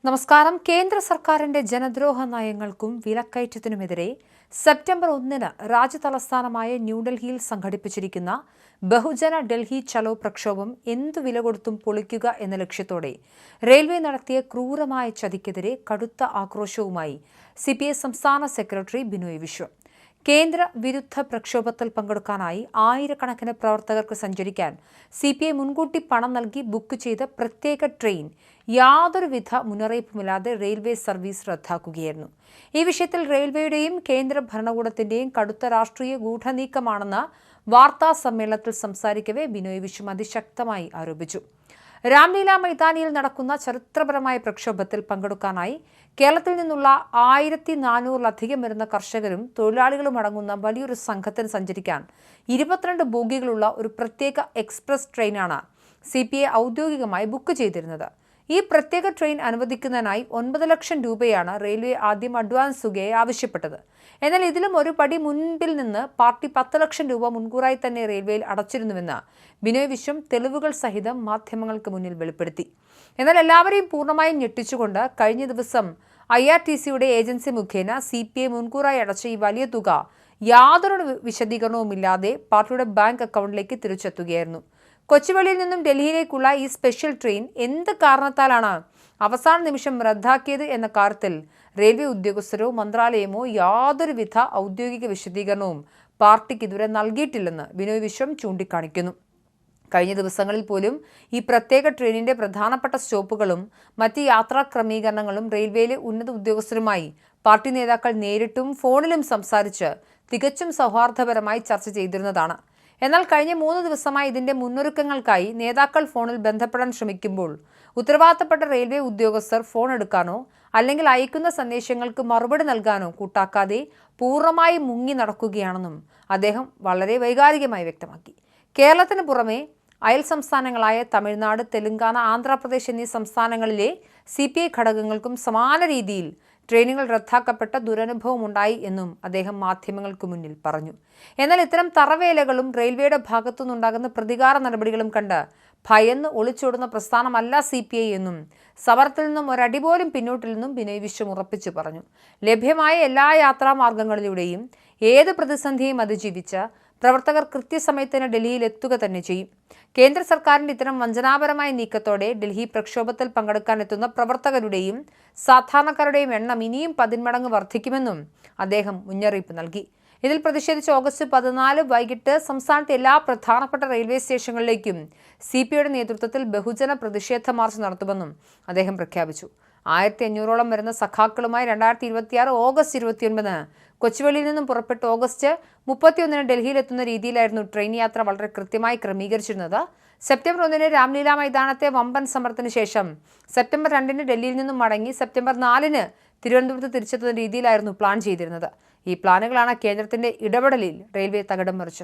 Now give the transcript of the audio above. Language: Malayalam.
നമസ്കാരം. കേന്ദ്ര സർക്കാരിന്റെ ജനദ്രോഹ നയങ്ങൾക്കും വിലക്കയറ്റത്തിനുമെതിരെ സെപ്റ്റംബർ 1-ന് രാജ്യതലസ്ഥാനമായ ന്യൂഡൽഹിയിൽ സംഘടിപ്പിച്ചിരിക്കുന്ന ബഹുജന ഡൽഹി ചലോ പ്രക്ഷോഭം എന്തു വില കൊടുത്തും പൊളിക്കുക എന്ന ലക്ഷ്യത്തോടെ റെയിൽവേ നടത്തിയ ക്രൂരമായ ചതിക്കെതിരെ കടുത്ത ആക്രോശവുമായി സിപിഐ സംസ്ഥാന സെക്രട്ടറി ബിനോയ് വിശ്വം. കേന്ദ്ര വിരുദ്ധ പ്രക്ഷോഭത്തിൽ പങ്കെടുക്കാനായി ആയിരക്കണക്കിന് പ്രവർത്തകർക്ക് സഞ്ചരിക്കാൻ സിപിഐ മുൻകൂട്ടി പണം നൽകി ബുക്ക് ചെയ്ത പ്രത്യേക ട്രെയിൻ യാതൊരുവിധ മുന്നറിയിപ്പുമില്ലാതെ റെയിൽവേ സർവീസ് റദ്ദാക്കുകയായിരുന്നു. ഈ വിഷയത്തിൽ റെയിൽവേയുടെയും കേന്ദ്ര ഭരണകൂടത്തിന്റെയും കടുത്ത രാഷ്ട്രീയ ഗൂഢനീക്കമാണെന്ന് വാർത്താ സമ്മേളനത്തിൽ സംസാരിക്കവെ ബിനോയ് വിശ്വം അതിശക്തമായി ആരോപിച്ചു. രാംലീല മൈതാനിയിൽ നടക്കുന്ന ചരിത്രപരമായ പ്രക്ഷോഭത്തിൽ പങ്കെടുക്കാനായി കേരളത്തിൽ നിന്നുള്ള 1400-ലധികം വരുന്ന കർഷകരും തൊഴിലാളികളും അടങ്ങുന്ന വലിയൊരു സംഘത്തിന് സഞ്ചരിക്കാൻ 22 ബോഗികളുള്ള ഒരു പ്രത്യേക എക്സ്പ്രസ് ട്രെയിനാണ് സിപിഐ ഔദ്യോഗികമായി ബുക്ക് ചെയ്തിരുന്നത്. ഈ പ്രത്യേക ട്രെയിൻ അനുവദിക്കുന്നതിനായി 9 ലക്ഷം രൂപയാണ് റെയിൽവേ ആദ്യം അഡ്വാൻസ് തുകയായി ആവശ്യപ്പെട്ടത്. എന്നാൽ ഇതിലും ഒരു പടി മുൻപിൽ നിന്ന് പാർട്ടി 10 ലക്ഷം രൂപ മുൻകൂറായി തന്നെ റെയിൽവേയിൽ അടച്ചിരുന്നുവെന്ന് ബിനോയ് വിശ്വം തെളിവുകൾ സഹിതം മാധ്യമങ്ങൾക്ക് മുന്നിൽ വെളിപ്പെടുത്തി. എന്നാൽ എല്ലാവരെയും പൂർണ്ണമായും ഞെട്ടിച്ചുകൊണ്ട് കഴിഞ്ഞ ദിവസം IRTCയുടെ ഏജൻസി മുഖേന CPI മുൻകൂറായി അടച്ച ഈ വലിയ തുക യാതൊരു വിശദീകരണവുമില്ലാതെ പാർട്ടിയുടെ ബാങ്ക് അക്കൗണ്ടിലേക്ക് തിരിച്ചെത്തുകയായിരുന്നു. കൊച്ചുവേളിയിൽ നിന്നും ഡൽഹിയിലേക്കുള്ള ഈ സ്പെഷ്യൽ ട്രെയിൻ എന്ത് കാരണത്താലാണ് അവസാന നിമിഷം റദ്ദാക്കിയത് എന്ന കാര്യത്തിൽ റെയിൽവേ ഉദ്യോഗസ്ഥരോ മന്ത്രാലയമോ യാതൊരുവിധ ഔദ്യോഗിക വിശദീകരണവും പാർട്ടിക്ക് ഇതുവരെ നൽകിയിട്ടില്ലെന്ന് ബിനോയ് വിശ്വം ചൂണ്ടിക്കാണിക്കുന്നു. കഴിഞ്ഞ ദിവസങ്ങളിൽ പോലും ഈ പ്രത്യേക ട്രെയിനിന്റെ പ്രധാനപ്പെട്ട സ്റ്റോപ്പുകളും മറ്റ് യാത്രാ ക്രമീകരണങ്ങളും റെയിൽവേയിലെ ഉന്നത ഉദ്യോഗസ്ഥരുമായി പാർട്ടി നേതാക്കൾ നേരിട്ടും ഫോണിലും സംസാരിച്ച് തികച്ചും സൗഹാർദ്ദപരമായി ചർച്ച ചെയ്തിരുന്നതാണ്. എന്നാൽ കഴിഞ്ഞ 3 ദിവസമായി ഇതിന്റെ മുന്നൊരുക്കങ്ങൾക്കായി നേതാക്കൾ ഫോണിൽ ബന്ധപ്പെടാൻ ശ്രമിക്കുമ്പോൾ ഉത്തരവാദിത്തപ്പെട്ട റെയിൽവേ ഉദ്യോഗസ്ഥർ ഫോൺ എടുക്കാനോ അല്ലെങ്കിൽ അയക്കുന്ന സന്ദേശങ്ങൾക്ക് മറുപടി നൽകാനോ കൂട്ടാക്കാതെ പൂർണ്ണമായി മുങ്ങി നടക്കുകയാണെന്നും അദ്ദേഹം വളരെ വൈകാരികമായി വ്യക്തമാക്കി. കേരളത്തിന് പുറമെ അയൽ സംസ്ഥാനങ്ങളായ തമിഴ്നാട്, തെലങ്കാന, ആന്ധ്രാപ്രദേശ് എന്നീ സംസ്ഥാനങ്ങളിലെ CPI ഘടകങ്ങൾക്കും സമാന രീതിയിൽ ട്രെയിനുകൾ റദ്ദാക്കപ്പെട്ട ദുരനുഭവമുണ്ടായി എന്നും അദ്ദേഹം മാധ്യമങ്ങൾക്ക് മുന്നിൽ പറഞ്ഞു. എന്നാൽ ഇത്തരം തറവേലകളും റെയിൽവേയുടെ ഭാഗത്തുനിന്നുണ്ടാകുന്ന പ്രതികാര നടപടികളും കണ്ട് ഭയന്ന് ഒളിച്ചോടുന്ന പ്രസ്ഥാനമല്ല CPI എന്നും സമരത്തിൽ നിന്നും ഒരടി പോലും പിന്നോട്ടില്ലെന്നും ബിനോയ് വിശ്വം ഉറപ്പിച്ചു പറഞ്ഞു. ലഭ്യമായ എല്ലാ യാത്രാമാർഗങ്ങളിലൂടെയും ഏത് പ്രതിസന്ധിയും അതിജീവിച്ച് പ്രവർത്തകർ കൃത്യസമയത്തിന് ഡൽഹിയിൽ എത്തുക തന്നെ ചെയ്യും. കേന്ദ്ര സർക്കാരിന്റെ ഇത്തരം വഞ്ചനാപരമായ നീക്കത്തോടെ ഡൽഹി പ്രക്ഷോഭത്തിൽ പങ്കെടുക്കാൻ എത്തുന്ന പ്രവർത്തകരുടെയും സാധാരണക്കാരുടെയും എണ്ണം ഇനിയും 10 മടങ്ങ് വർദ്ധിക്കുമെന്നും അദ്ദേഹം മുന്നറിയിപ്പ് നൽകി. ഇതിൽ പ്രതിഷേധിച്ച് ഓഗസ്റ്റ് 14 വൈകിട്ട് സംസ്ഥാനത്തെ എല്ലാ പ്രധാനപ്പെട്ട റെയിൽവേ സ്റ്റേഷനുകളിലേക്കും CPIയുടെ നേതൃത്വത്തിൽ ബഹുജന പ്രതിഷേധ മാർച്ച് നടത്തുമെന്നും അദ്ദേഹം പ്രഖ്യാപിച്ചു. 1500ഓളം വരുന്ന സഖാക്കളുമായി 2026 ഓഗസ്റ്റ് 29 കൊച്ചുവേളിയിൽ നിന്നും പുറപ്പെട്ട് ഓഗസ്റ്റ് 31 ഡൽഹിയിലെത്തുന്ന രീതിയിലായിരുന്നു ട്രെയിൻ യാത്ര വളരെ കൃത്യമായി ക്രമീകരിച്ചിരുന്നത്. സെപ്റ്റംബർ 1 രാംലീല മൈതാനത്തെ വമ്പൻ സമരത്തിന് ശേഷം സെപ്റ്റംബർ 2 ഡൽഹിയിൽ നിന്നും മടങ്ങി സെപ്റ്റംബർ 4 തിരുവനന്തപുരത്ത് തിരിച്ചെത്തുന്ന രീതിയിലായിരുന്നു പ്ലാൻ ചെയ്തിരുന്നത്. ഈ പ്ലാനുകളാണ് കേന്ദ്രത്തിന്റെ ഇടപെടലിൽ റെയിൽവേ തകിടം മറിച്ചത്.